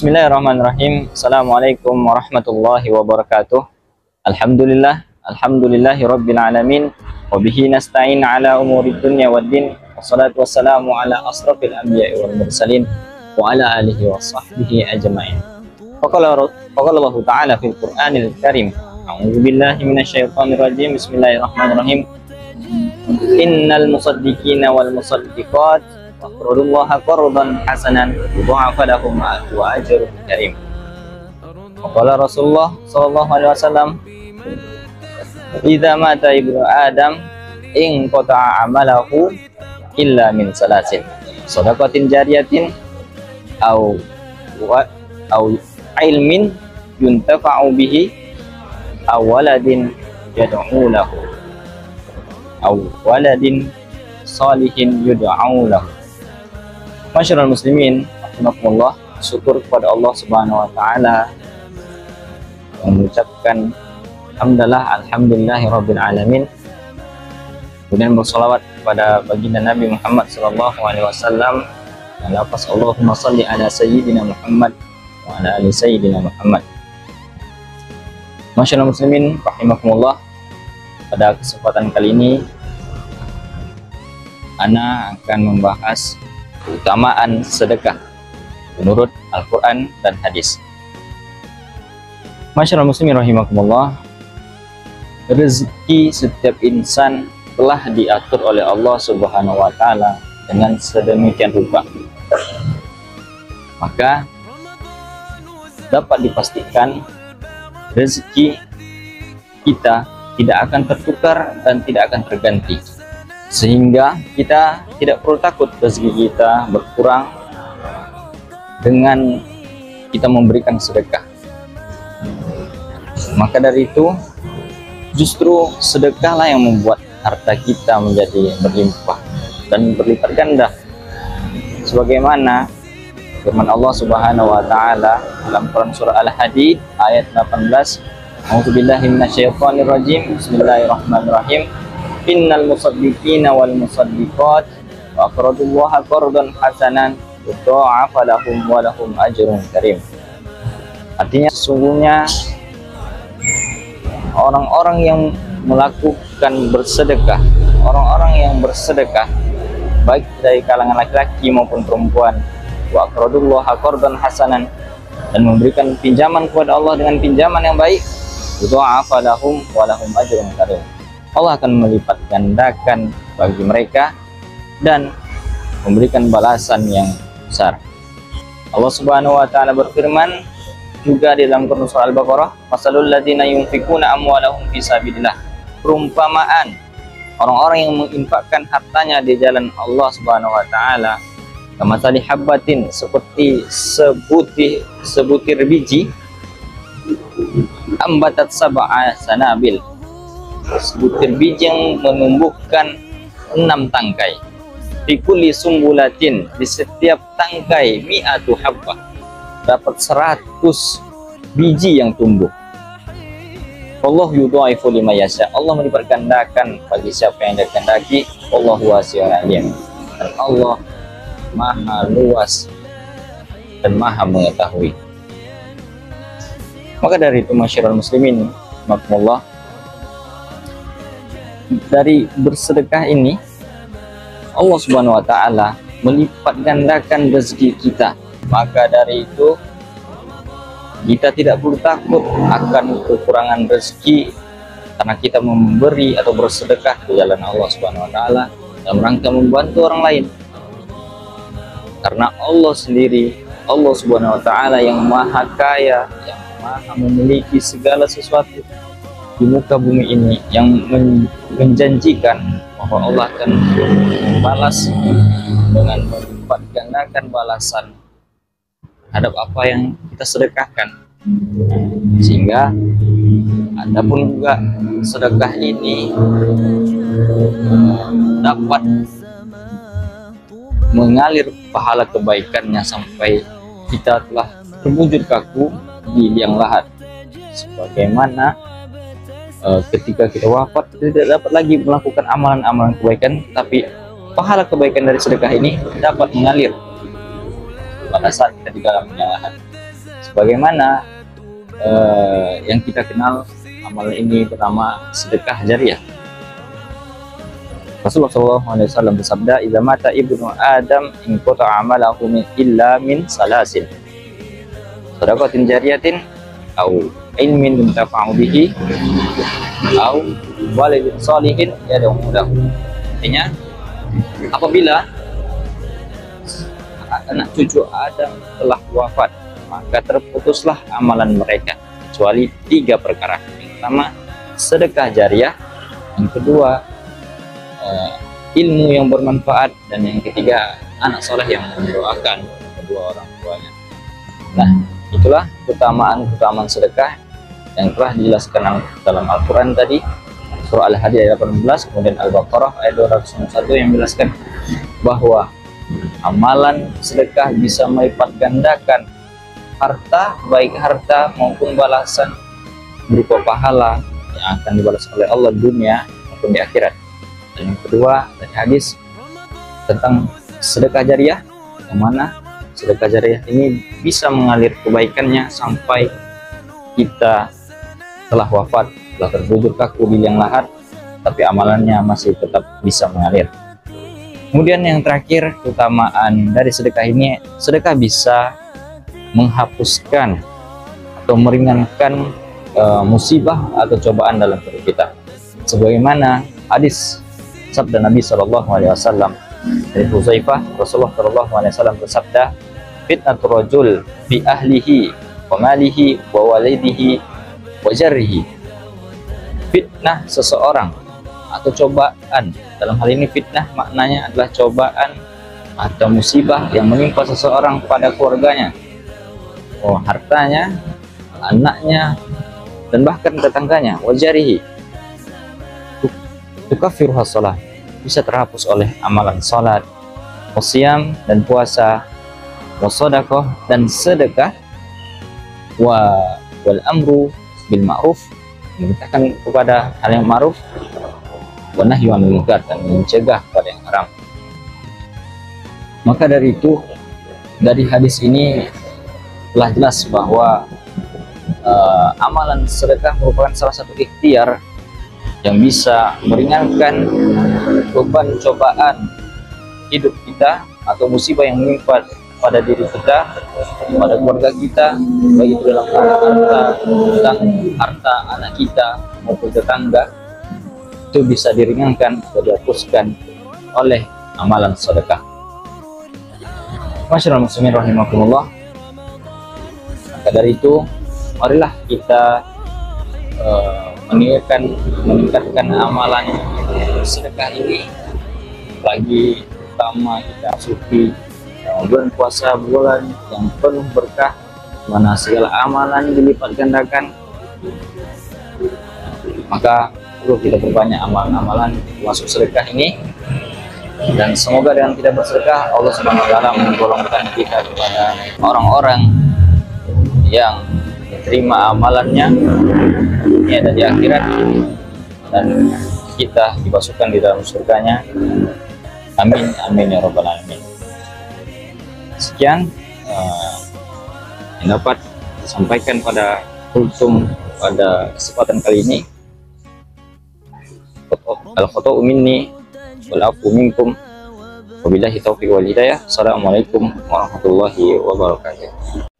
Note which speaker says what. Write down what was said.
Speaker 1: Bismillahirrahmanirrahim. Assalamualaikum warahmatullahi wabarakatuh. Alhamdulillahi rabbil alamin. Wabihi nasta'in ala umuri dunya waddin. Wassalatu wassalamu ala asrafil anbiya'i wal mursalin wa ala alihi wa sahbihi ajma'in. Faqala Allah ta'ala fil Qur'anil Karim. A'udzu billahi minasyaitonir rajim. Bismillahirrahmanirrahim. Innal musaddiqina wal musaddiqat waqradullaha qardan hasanan yudha'afa lahum wa ajrun karim. Qala Rasulullah sallallahu alaihi wasallam, idza mata ibnu adam in qata'a amalahu illa min salasin, shadaqatin jariyatin au ilmin yuntafa'u bihi aw waladin yad'u lahu aw waladin salihin yud'u lahu. Masyarul muslimin, rahimakumullah, syukur kepada Allah Subhanahu wa taala, mengucapkan hamdalah alhamdulillahirabbil alamin. Kemudian bersolawat kepada baginda Nabi Muhammad sallallahu alaihi wasallam. Lafaz Allahumma shalli ala sayyidina Muhammad wa ala ali sayyidina Muhammad. Masyarul muslimin, rahimakumullah, pada kesempatan kali ini ana akan membahas keutamaan sedekah menurut Al-Quran dan hadis. Masyarul muslimin rahimakumullah, rezeki setiap insan telah diatur oleh Allah Subhanahu wa taala dengan sedemikian rupa. Maka dapat dipastikan rezeki kita tidak akan tertukar dan tidak akan terganti, sehingga kita tidak perlu takut rezeki kita berkurang dengan kita memberikan sedekah. Maka dari itu, justru sedekahlah yang membuat harta kita menjadi berlimpah dan berlipat ganda, sebagaimana firman Allah Subhanahu wa taala dalam Quran surah Al-Hadid ayat 18, A'udzubillahi minasyaitonir rajim. Bismillahirrahmanirrahim. Innal musaddiqina wal musaddiqat wa aqradullaha qardan hasanan yudha'afa lahum wa lahum ajrun karim. Artinya, sesungguhnya orang-orang yang melakukan bersedekah, orang-orang yang bersedekah baik dari kalangan laki-laki maupun perempuan, wa aqradullaha qardan hasanan, dan memberikan pinjaman kepada Allah dengan pinjaman yang baik, yudha'afa lahum wa lahum ajrun karim. Allah akan melipat gandakan bagi mereka dan memberikan balasan yang besar. Allah Subhanahu wa taala berfirman juga di dalam surah Al-Baqarah, masalul ladzina yunfikuna amwalahum fi sabilillah, perumpamaan orang-orang yang menginfakkan hartanya di jalan Allah Subhanahu wa taala, kamatsali habbatin, seperti sebutir biji, ambatat sab'a sanabil, sebutir biji yang menumbuhkan 6 tangkai, fikuli sumbulatin, di setiap tangkai mi'atu habbah, dapat 100 biji yang tumbuh. Allah yudhaifu liman yasha, Allah melipat gandakan bagi siapa yang dia kehendaki. Allahu wasi'un alim, dan Allah maha luas dan maha mengetahui. Maka dari itu, masyarul muslimin rahimakumullah, dari bersedekah ini Allah Subhanahu wa taala melipat gandakan rezeki kita. Maka dari itu, kita tidak perlu takut akan kekurangan rezeki karena kita memberi atau bersedekah di jalan Allah Subhanahu wa taala dalam rangka membantu orang lain. Karena Allah sendiri, Allah Subhanahu wa taala yang maha kaya, yang maha memiliki segala sesuatu di muka bumi ini, yang menjanjikan bahwa Allah akan membalas dengan melipat gandakan balasan terhadap apa yang kita sedekahkan. Sehingga adapun juga sedekah ini dapat mengalir pahala kebaikannya sampai kita telah terwujud kaku di liang lahat, sebagaimana ketika kita wafat kita tidak dapat lagi melakukan amalan-amalan kebaikan, tapi pahala kebaikan dari sedekah ini dapat mengalir pada saat kita di dalam liang lahat. Sebagaimana yang kita kenal, amalan ini pertama sedekah jariah. Rasulullah SAW bersabda, "Idza mata ibnu Adam in qata'a amalahu illa min salasin. Shadaqatin jariyatin au ilmin yuntafa'u bihi au walidin shalihin yad'u lahu." Artinya, apabila anak cucu Adam telah wafat, maka terputuslah amalan mereka kecuali 3 perkara. Yang pertama, sedekah jariah. Yang kedua, ilmu yang bermanfaat. Dan yang ketiga, anak soleh yang mendoakan kedua orang tuanya. Nah, itulah keutamaan sedekah yang telah dijelaskan dalam Al-Quran tadi, surah Al-Hadid ayat 18, kemudian Al-Baqarah ayat 201 yang menjelaskan bahwa amalan sedekah bisa melipat gandakan harta, baik harta maupun balasan berupa pahala yang akan dibalas oleh Allah di dunia maupun di akhirat. Dan yang kedua, dari hadis tentang sedekah jariah, yang mana sedekah jariah ini bisa mengalir kebaikannya sampai kita telah wafat, telah terbujur kaku di liang lahat, tapi amalannya masih tetap bisa mengalir. Kemudian yang terakhir, keutamaan dari sedekah ini, sedekah bisa menghapuskan atau meringankan musibah atau cobaan dalam hidup kita. Sebagaimana hadis sabda Nabi SAW dari Huzaifah, Rasulullah SAW bersabda, "Fitnatul rajul fi ahlihi wa malihi wa walidihi wa jarrihi." Fitnah seseorang atau cobaan, dalam hal ini fitnah maknanya adalah cobaan atau musibah yang menimpa seseorang pada keluarganya, hartanya, anaknya, dan bahkan tetangganya. Wajarihi, tukaffiruha shalah, bisa terhapus oleh amalan salat, wasyam dan puasa, wasadaqah dan sedekah, wal amru bil ma'ruf, memerintahkan kepada hal yang ma'ruf, wa nahyu 'anil munkar, dan mencegah kepada yang haram. Maka dari itu, dari hadis ini telah jelas bahwa amalan sedekah merupakan salah satu ikhtiar yang bisa meringankan beban cobaan hidup kita atau musibah yang menimpa pada diri kita, pada keluarga kita, baik itu dalam harta anak kita maupun tetangga, itu bisa diringankan atau dihapuskan oleh amalan sedekah. Masyaallah muslimin rahimakumullah. Maka dari itu, marilah kita meningkatkan amalan sedekah ini, lagi utama kita suci bulan puasa, bulan yang penuh berkah, mana segala amalan dilipat gandakan. Maka perlu kita perbanyak amalan-amalan masuk sedekah ini, dan semoga dengan kita bersedekah Allah Subhanahu wa taala menggolongkan kita kepada orang-orang yang diterima amalannya ini ada di akhirat, dan kita dimasukkan di dalam surganya. Amin amin ya rabbal alamin. Sekian yang dapat disampaikan pada kultum pada kesempatan kali ini. Al-khata'u minni wal afu minkum, wabillahi taufiq wal hidayah. Assalamualaikum warahmatullahi wabarakatuh.